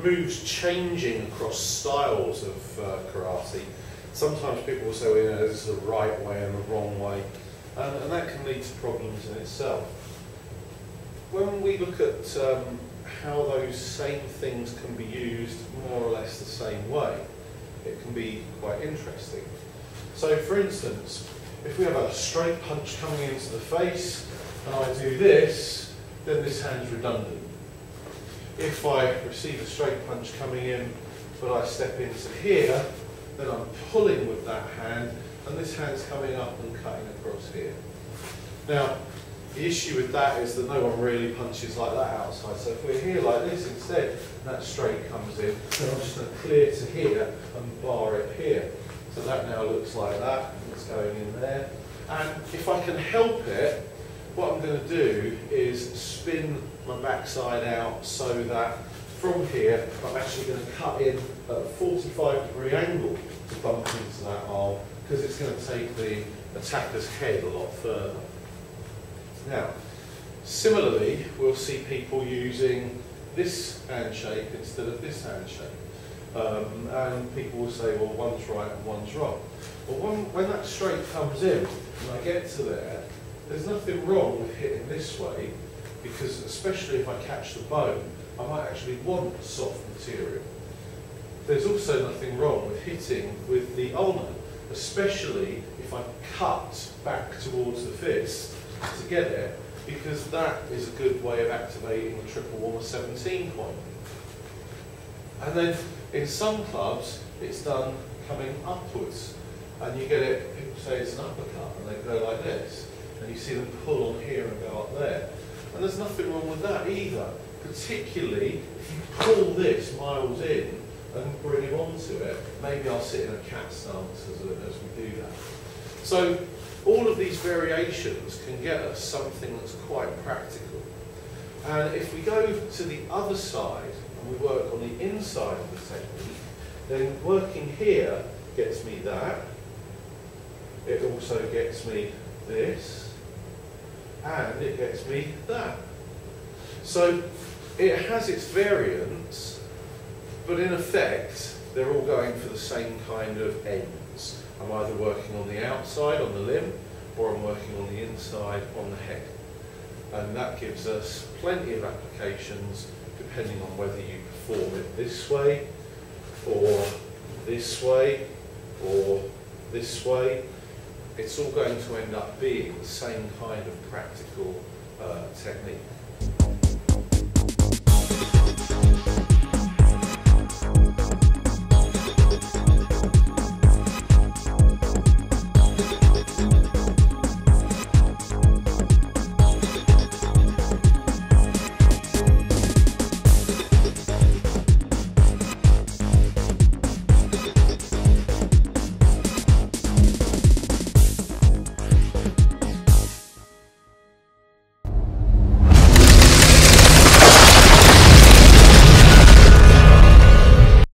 moves changing across styles of karate. Sometimes people will say, well, you know, this is the right way and the wrong way, and that can lead to problems in itself. When we look at how those same things can be used more or less the same way, it can be quite interesting. So for instance, if we have a straight punch coming into the face and I do this, then this hand's redundant. If I receive a straight punch coming in but I step into here, then I'm pulling with that hand and this hand's coming up and cutting across here. Now, the issue with that is that no one really punches like that outside. So if we're here like this instead, and that straight comes in, then I'm just going to clear to here and bar it here. So that now looks like that, and it's going in there. And if I can help it, what I'm going to do is spin my backside out so that from here, I'm actually going to cut in at a 45-degree angle to bump into that arm, because it's going to take the attacker's head a lot further. Now, similarly, we'll see people using this handshake instead of this handshake. And people will say, well, one's right and one's wrong. Well, when that straight comes in and I get to there, there's nothing wrong with hitting this way, because especially if I catch the bone, I might actually want soft material. There's also nothing wrong with hitting with the ulnar, especially if I cut back towards the fist to get it, because that is a good way of activating the triple warmer 17 point. And then in some clubs, it's done coming upwards, and you get it, people say it's an uppercut, and they go like this, and you see them pull on here and go up there. And there's nothing wrong with that either, particularly if you pull this miles in and bring him onto it. Maybe I'll sit in a cat stance as we do that. So all of these variations can get us something that's quite practical. And if we go to the other side and we work on the inside of the technique, then working here gets me that. It also gets me this, and it gets me that. So it has its variants, but in effect, they're all going for the same kind of ends. I'm either working on the outside, on the limb, or I'm working on the inside, on the head. And that gives us plenty of applications, depending on whether you perform it this way, or this way, or this way. It's all going to end up being the same kind of practical technique.